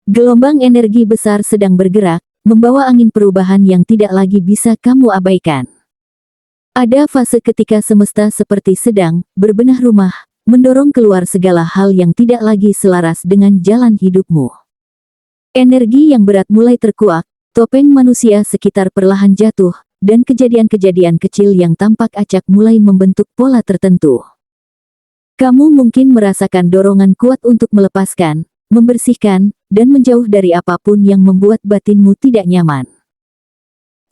Gelombang energi besar sedang bergerak, membawa angin perubahan yang tidak lagi bisa kamu abaikan. Ada fase ketika semesta seperti sedang berbenah rumah, mendorong keluar segala hal yang tidak lagi selaras dengan jalan hidupmu. Energi yang berat mulai terkuak, topeng manusia sekitar perlahan jatuh, dan kejadian-kejadian kecil yang tampak acak mulai membentuk pola tertentu. Kamu mungkin merasakan dorongan kuat untuk melepaskan, membersihkan, dan menjauh dari apapun yang membuat batinmu tidak nyaman.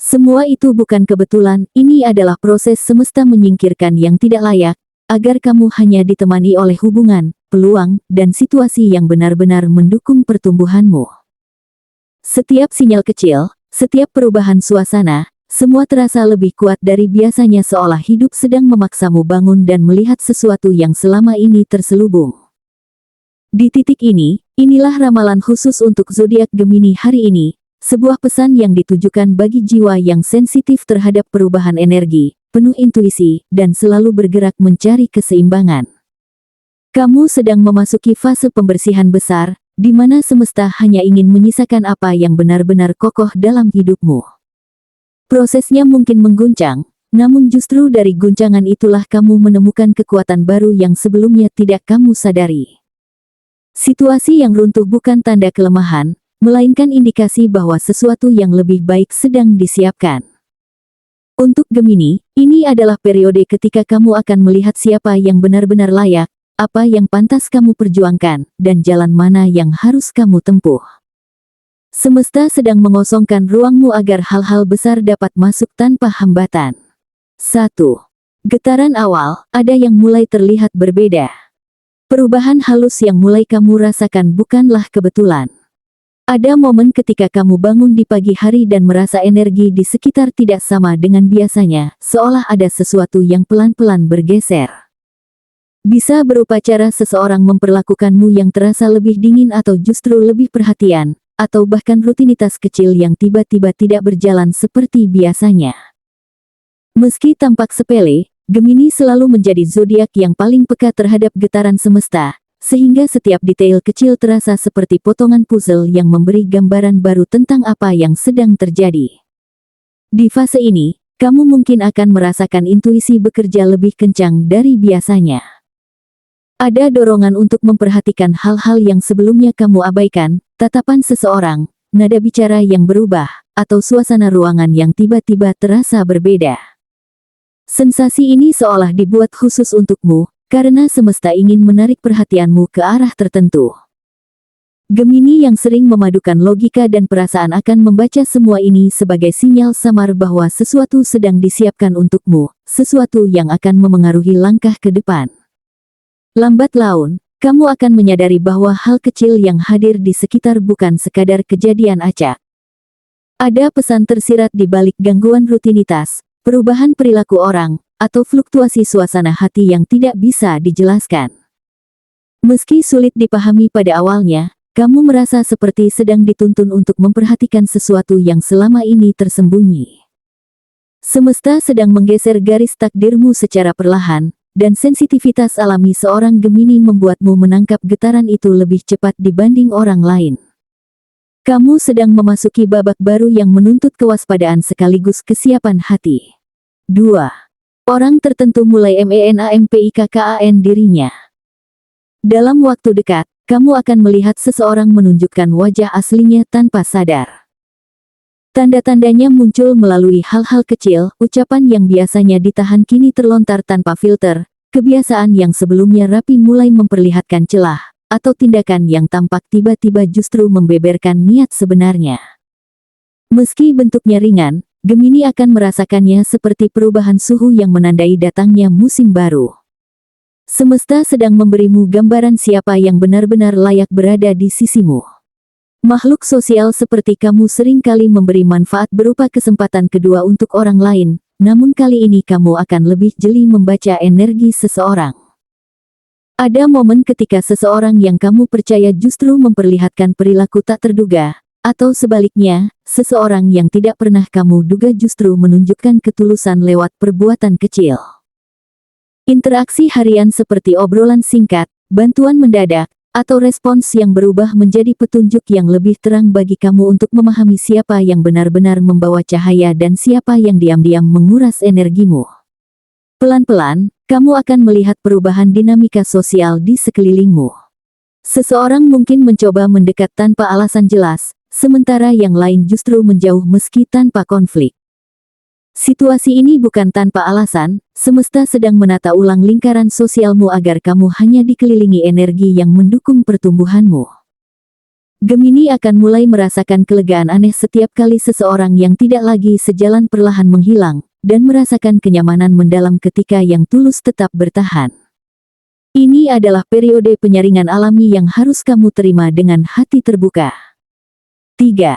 Semua itu bukan kebetulan, ini adalah proses semesta menyingkirkan yang tidak layak, agar kamu hanya ditemani oleh hubungan, peluang, dan situasi yang benar-benar mendukung pertumbuhanmu. Setiap sinyal kecil, setiap perubahan suasana, semua terasa lebih kuat dari biasanya seolah hidup sedang memaksamu bangun dan melihat sesuatu yang selama ini terselubung. Di titik ini, inilah ramalan khusus untuk zodiak Gemini hari ini, sebuah pesan yang ditujukan bagi jiwa yang sensitif terhadap perubahan energi, penuh intuisi, dan selalu bergerak mencari keseimbangan. Kamu sedang memasuki fase pembersihan besar, di mana semesta hanya ingin menyisakan apa yang benar-benar kokoh dalam hidupmu. Prosesnya mungkin mengguncang, namun justru dari guncangan itulah kamu menemukan kekuatan baru yang sebelumnya tidak kamu sadari. Situasi yang runtuh bukan tanda kelemahan, melainkan indikasi bahwa sesuatu yang lebih baik sedang disiapkan. Untuk Gemini, ini adalah periode ketika kamu akan melihat siapa yang benar-benar layak, apa yang pantas kamu perjuangkan, dan jalan mana yang harus kamu tempuh. Semesta sedang mengosongkan ruangmu agar hal-hal besar dapat masuk tanpa hambatan. 1. Getaran awal, ada yang mulai terlihat berbeda. Perubahan halus yang mulai kamu rasakan bukanlah kebetulan. Ada momen ketika kamu bangun di pagi hari dan merasa energi di sekitar tidak sama dengan biasanya, seolah ada sesuatu yang pelan-pelan bergeser. Bisa berupa cara seseorang memperlakukanmu yang terasa lebih dingin atau justru lebih perhatian, atau bahkan rutinitas kecil yang tiba-tiba tidak berjalan seperti biasanya. Meski tampak sepele, Gemini selalu menjadi zodiak yang paling peka terhadap getaran semesta, sehingga setiap detail kecil terasa seperti potongan puzzle yang memberi gambaran baru tentang apa yang sedang terjadi. Di fase ini, kamu mungkin akan merasakan intuisi bekerja lebih kencang dari biasanya. Ada dorongan untuk memperhatikan hal-hal yang sebelumnya kamu abaikan, tatapan seseorang, nada bicara yang berubah, atau suasana ruangan yang tiba-tiba terasa berbeda. Sensasi ini seolah dibuat khusus untukmu, karena semesta ingin menarik perhatianmu ke arah tertentu. Gemini yang sering memadukan logika dan perasaan akan membaca semua ini sebagai sinyal samar bahwa sesuatu sedang disiapkan untukmu, sesuatu yang akan memengaruhi langkah ke depan. Lambat laun, kamu akan menyadari bahwa hal kecil yang hadir di sekitar bukan sekadar kejadian acak. Ada pesan tersirat di balik gangguan rutinitas, perubahan perilaku orang, atau fluktuasi suasana hati yang tidak bisa dijelaskan. Meski sulit dipahami pada awalnya, kamu merasa seperti sedang dituntun untuk memperhatikan sesuatu yang selama ini tersembunyi. Semesta sedang menggeser garis takdirmu secara perlahan, dan sensitivitas alami seorang Gemini membuatmu menangkap getaran itu lebih cepat dibanding orang lain. Kamu sedang memasuki babak baru yang menuntut kewaspadaan sekaligus kesiapan hati. 2. Orang tertentu mulai menampikkan dirinya. Dalam waktu dekat, kamu akan melihat seseorang menunjukkan wajah aslinya tanpa sadar. Tanda-tandanya muncul melalui hal-hal kecil, ucapan yang biasanya ditahan kini terlontar tanpa filter, kebiasaan yang sebelumnya rapi mulai memperlihatkan celah, atau tindakan yang tampak tiba-tiba justru membeberkan niat sebenarnya. Meski bentuknya ringan, Gemini akan merasakannya seperti perubahan suhu yang menandai datangnya musim baru. Semesta sedang memberimu gambaran siapa yang benar-benar layak berada di sisimu. Makhluk sosial seperti kamu seringkali memberi manfaat berupa kesempatan kedua untuk orang lain, namun kali ini kamu akan lebih jeli membaca energi seseorang. Ada momen ketika seseorang yang kamu percaya justru memperlihatkan perilaku tak terduga, atau sebaliknya, seseorang yang tidak pernah kamu duga justru menunjukkan ketulusan lewat perbuatan kecil. Interaksi harian seperti obrolan singkat, bantuan mendadak, atau respons yang berubah menjadi petunjuk yang lebih terang bagi kamu untuk memahami siapa yang benar-benar membawa cahaya dan siapa yang diam-diam menguras energimu. Pelan-pelan, kamu akan melihat perubahan dinamika sosial di sekelilingmu. Seseorang mungkin mencoba mendekat tanpa alasan jelas, sementara yang lain justru menjauh meski tanpa konflik. Situasi ini bukan tanpa alasan, semesta sedang menata ulang lingkaran sosialmu agar kamu hanya dikelilingi energi yang mendukung pertumbuhanmu. Gemini akan mulai merasakan kelegaan aneh setiap kali seseorang yang tidak lagi sejalan perlahan menghilang, dan merasakan kenyamanan mendalam ketika yang tulus tetap bertahan. Ini adalah periode penyaringan alami yang harus kamu terima dengan hati terbuka. 3.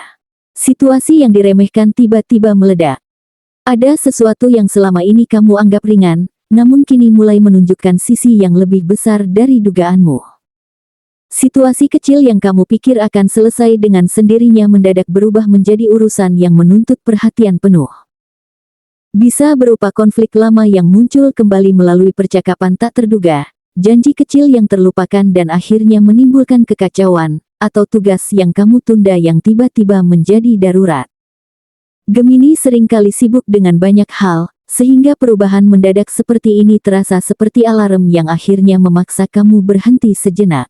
Situasi yang diremehkan tiba-tiba meledak. Ada sesuatu yang selama ini kamu anggap ringan, namun kini mulai menunjukkan sisi yang lebih besar dari dugaanmu. Situasi kecil yang kamu pikir akan selesai dengan sendirinya mendadak berubah menjadi urusan yang menuntut perhatian penuh. Bisa berupa konflik lama yang muncul kembali melalui percakapan tak terduga, janji kecil yang terlupakan dan akhirnya menimbulkan kekacauan, atau tugas yang kamu tunda yang tiba-tiba menjadi darurat. Gemini seringkali sibuk dengan banyak hal, sehingga perubahan mendadak seperti ini terasa seperti alarm yang akhirnya memaksa kamu berhenti sejenak.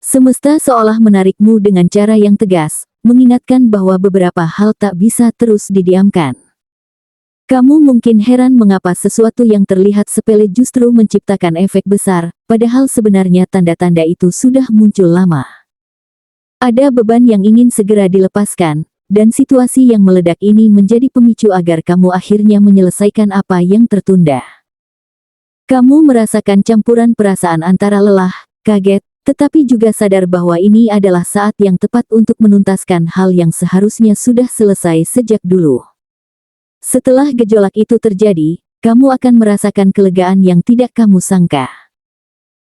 Semesta seolah menarikmu dengan cara yang tegas, mengingatkan bahwa beberapa hal tak bisa terus didiamkan. Kamu mungkin heran mengapa sesuatu yang terlihat sepele justru menciptakan efek besar, padahal sebenarnya tanda-tanda itu sudah muncul lama. Ada beban yang ingin segera dilepaskan, dan situasi yang meledak ini menjadi pemicu agar kamu akhirnya menyelesaikan apa yang tertunda. Kamu merasakan campuran perasaan antara lelah, kaget, tetapi juga sadar bahwa ini adalah saat yang tepat untuk menuntaskan hal yang seharusnya sudah selesai sejak dulu. Setelah gejolak itu terjadi, kamu akan merasakan kelegaan yang tidak kamu sangka.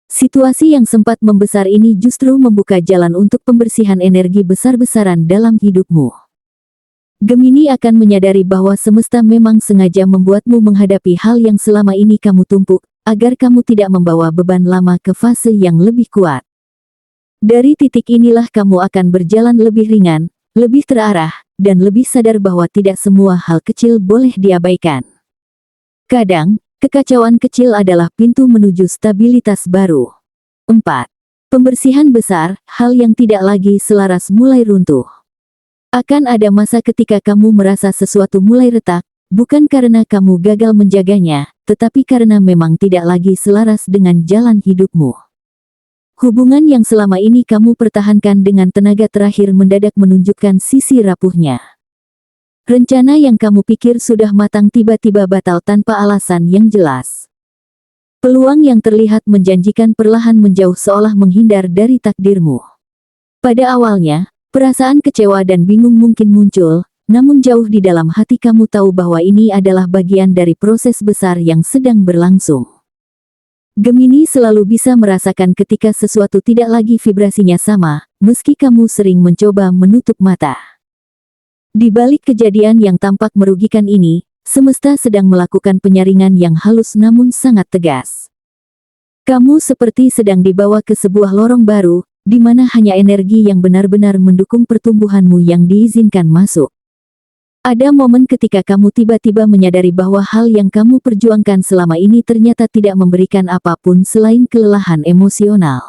Situasi yang sempat membesar ini justru membuka jalan untuk pembersihan energi besar-besaran dalam hidupmu. Gemini akan menyadari bahwa semesta memang sengaja membuatmu menghadapi hal yang selama ini kamu tumpuk, agar kamu tidak membawa beban lama ke fase yang lebih kuat. Dari titik inilah kamu akan berjalan lebih ringan, lebih terarah, dan lebih sadar bahwa tidak semua hal kecil boleh diabaikan. Kadang, kekacauan kecil adalah pintu menuju stabilitas baru. 4. Pembersihan besar, hal yang tidak lagi selaras mulai runtuh. Akan ada masa ketika kamu merasa sesuatu mulai retak, bukan karena kamu gagal menjaganya, tetapi karena memang tidak lagi selaras dengan jalan hidupmu. Hubungan yang selama ini kamu pertahankan dengan tenaga terakhir mendadak menunjukkan sisi rapuhnya. Rencana yang kamu pikir sudah matang tiba-tiba batal tanpa alasan yang jelas. Peluang yang terlihat menjanjikan perlahan menjauh seolah menghindar dari takdirmu. Pada awalnya, perasaan kecewa dan bingung mungkin muncul, namun jauh di dalam hati kamu tahu bahwa ini adalah bagian dari proses besar yang sedang berlangsung. Gemini selalu bisa merasakan ketika sesuatu tidak lagi vibrasinya sama, meski kamu sering mencoba menutup mata. Di balik kejadian yang tampak merugikan ini, semesta sedang melakukan penyaringan yang halus namun sangat tegas. Kamu seperti sedang dibawa ke sebuah lorong baru, di mana hanya energi yang benar-benar mendukung pertumbuhanmu yang diizinkan masuk. Ada momen ketika kamu tiba-tiba menyadari bahwa hal yang kamu perjuangkan selama ini ternyata tidak memberikan apapun selain kelelahan emosional.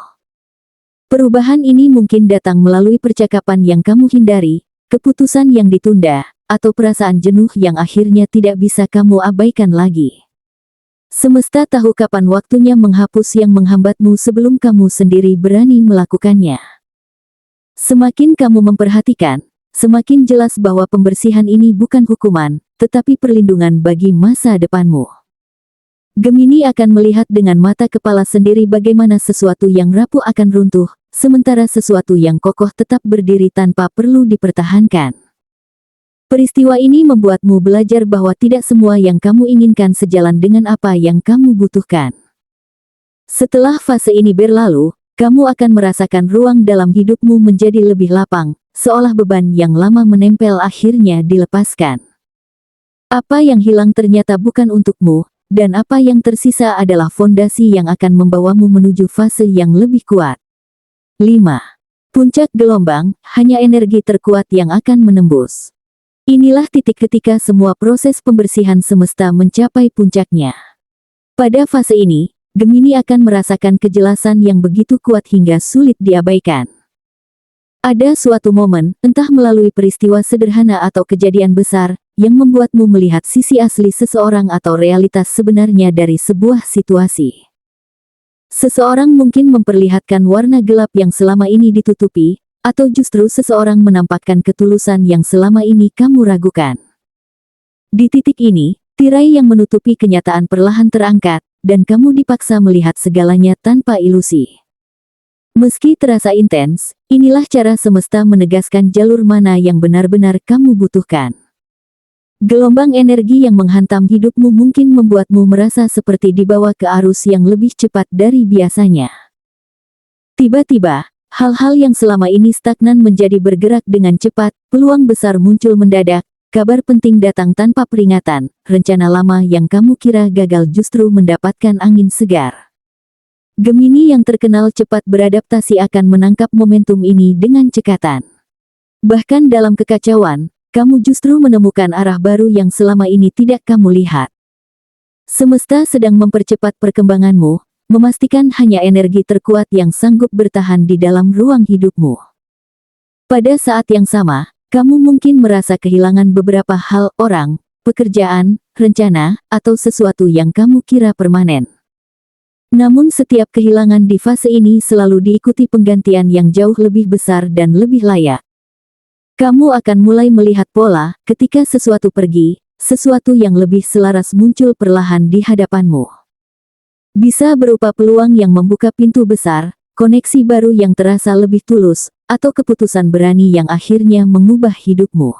Perubahan ini mungkin datang melalui percakapan yang kamu hindari, keputusan yang ditunda, atau perasaan jenuh yang akhirnya tidak bisa kamu abaikan lagi. Semesta tahu kapan waktunya menghapus yang menghambatmu sebelum kamu sendiri berani melakukannya. Semakin kamu memperhatikan, semakin jelas bahwa pembersihan ini bukan hukuman, tetapi perlindungan bagi masa depanmu. Gemini akan melihat dengan mata kepala sendiri bagaimana sesuatu yang rapuh akan runtuh, sementara sesuatu yang kokoh tetap berdiri tanpa perlu dipertahankan. Peristiwa ini membuatmu belajar bahwa tidak semua yang kamu inginkan sejalan dengan apa yang kamu butuhkan. Setelah fase ini berlalu, kamu akan merasakan ruang dalam hidupmu menjadi lebih lapang, seolah beban yang lama menempel akhirnya dilepaskan. Apa yang hilang ternyata bukan untukmu, dan apa yang tersisa adalah fondasi yang akan membawamu menuju fase yang lebih kuat. 5. Puncak gelombang, hanya energi terkuat yang akan menembus. Inilah titik ketika semua proses pembersihan semesta mencapai puncaknya. Pada fase ini, Gemini akan merasakan kejelasan yang begitu kuat hingga sulit diabaikan. Ada suatu momen, entah melalui peristiwa sederhana atau kejadian besar, yang membuatmu melihat sisi asli seseorang atau realitas sebenarnya dari sebuah situasi. Seseorang mungkin memperlihatkan warna gelap yang selama ini ditutupi, atau justru seseorang menampakkan ketulusan yang selama ini kamu ragukan. Di titik ini, tirai yang menutupi kenyataan perlahan terangkat, dan kamu dipaksa melihat segalanya tanpa ilusi. Meski terasa intens, inilah cara semesta menegaskan jalur mana yang benar-benar kamu butuhkan. Gelombang energi yang menghantam hidupmu mungkin membuatmu merasa seperti dibawa ke arus yang lebih cepat dari biasanya. Tiba-tiba, hal-hal yang selama ini stagnan menjadi bergerak dengan cepat, peluang besar muncul mendadak, kabar penting datang tanpa peringatan, rencana lama yang kamu kira gagal justru mendapatkan angin segar. Gemini yang terkenal cepat beradaptasi akan menangkap momentum ini dengan cekatan. Bahkan dalam kekacauan, kamu justru menemukan arah baru yang selama ini tidak kamu lihat. Semesta sedang mempercepat perkembanganmu, memastikan hanya energi terkuat yang sanggup bertahan di dalam ruang hidupmu. Pada saat yang sama, kamu mungkin merasa kehilangan beberapa hal, orang, pekerjaan, rencana, atau sesuatu yang kamu kira permanen. Namun setiap kehilangan di fase ini selalu diikuti penggantian yang jauh lebih besar dan lebih layak. Kamu akan mulai melihat pola, ketika sesuatu pergi, sesuatu yang lebih selaras muncul perlahan di hadapanmu. Bisa berupa peluang yang membuka pintu besar, koneksi baru yang terasa lebih tulus, atau keputusan berani yang akhirnya mengubah hidupmu.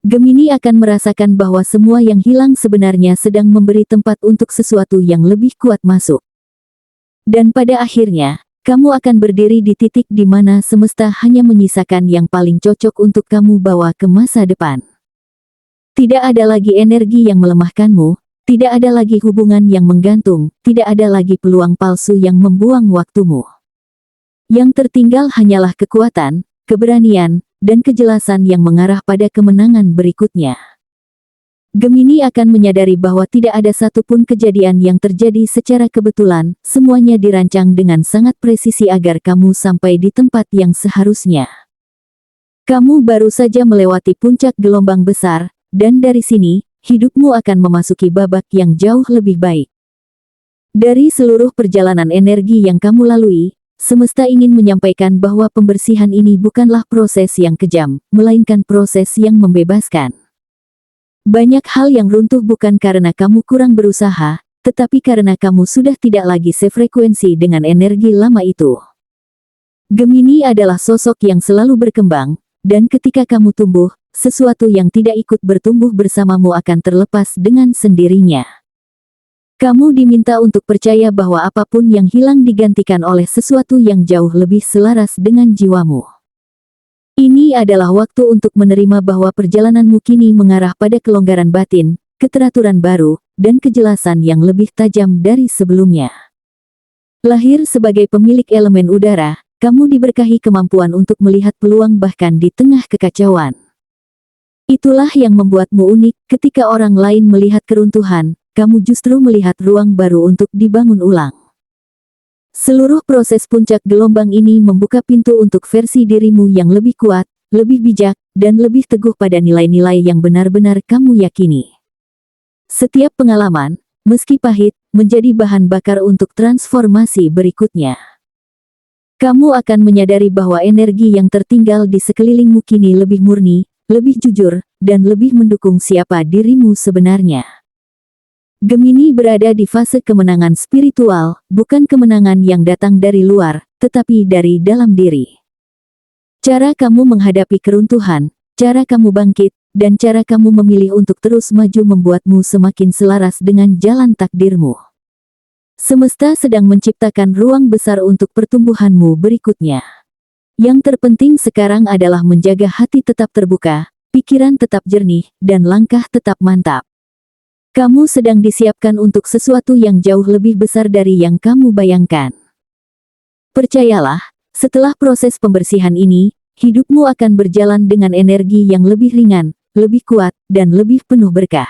Gemini akan merasakan bahwa semua yang hilang sebenarnya sedang memberi tempat untuk sesuatu yang lebih kuat masuk. Dan pada akhirnya, kamu akan berdiri di titik di mana semesta hanya menyisakan yang paling cocok untuk kamu bawa ke masa depan. Tidak ada lagi energi yang melemahkanmu, tidak ada lagi hubungan yang menggantung, tidak ada lagi peluang palsu yang membuang waktumu. Yang tertinggal hanyalah kekuatan, keberanian, dan kejelasan yang mengarah pada kemenangan berikutnya. Gemini akan menyadari bahwa tidak ada satupun kejadian yang terjadi secara kebetulan, semuanya dirancang dengan sangat presisi agar kamu sampai di tempat yang seharusnya. Kamu baru saja melewati puncak gelombang besar, dan dari sini, hidupmu akan memasuki babak yang jauh lebih baik. Dari seluruh perjalanan energi yang kamu lalui, semesta ingin menyampaikan bahwa pembersihan ini bukanlah proses yang kejam, melainkan proses yang membebaskan. Banyak hal yang runtuh bukan karena kamu kurang berusaha, tetapi karena kamu sudah tidak lagi sefrekuensi dengan energi lama itu. Gemini adalah sosok yang selalu berkembang, dan ketika kamu tumbuh, sesuatu yang tidak ikut bertumbuh bersamamu akan terlepas dengan sendirinya. Kamu diminta untuk percaya bahwa apapun yang hilang digantikan oleh sesuatu yang jauh lebih selaras dengan jiwamu. Ini adalah waktu untuk menerima bahwa perjalananmu kini mengarah pada kelonggaran batin, keteraturan baru, dan kejelasan yang lebih tajam dari sebelumnya. Lahir sebagai pemilik elemen udara, kamu diberkahi kemampuan untuk melihat peluang bahkan di tengah kekacauan. Itulah yang membuatmu unik, ketika orang lain melihat keruntuhan, kamu justru melihat ruang baru untuk dibangun ulang. Seluruh proses puncak gelombang ini membuka pintu untuk versi dirimu yang lebih kuat, lebih bijak, dan lebih teguh pada nilai-nilai yang benar-benar kamu yakini. Setiap pengalaman, meski pahit, menjadi bahan bakar untuk transformasi berikutnya. Kamu akan menyadari bahwa energi yang tertinggal di sekelilingmu kini lebih murni, lebih jujur, dan lebih mendukung siapa dirimu sebenarnya. Gemini berada di fase kemenangan spiritual, bukan kemenangan yang datang dari luar, tetapi dari dalam diri. Cara kamu menghadapi keruntuhan, cara kamu bangkit, dan cara kamu memilih untuk terus maju membuatmu semakin selaras dengan jalan takdirmu. Semesta sedang menciptakan ruang besar untuk pertumbuhanmu berikutnya. Yang terpenting sekarang adalah menjaga hati tetap terbuka, pikiran tetap jernih, dan langkah tetap mantap. Kamu sedang disiapkan untuk sesuatu yang jauh lebih besar dari yang kamu bayangkan. Percayalah, Setelah proses pembersihan ini, hidupmu akan berjalan dengan energi yang lebih ringan, lebih kuat, dan lebih penuh berkah.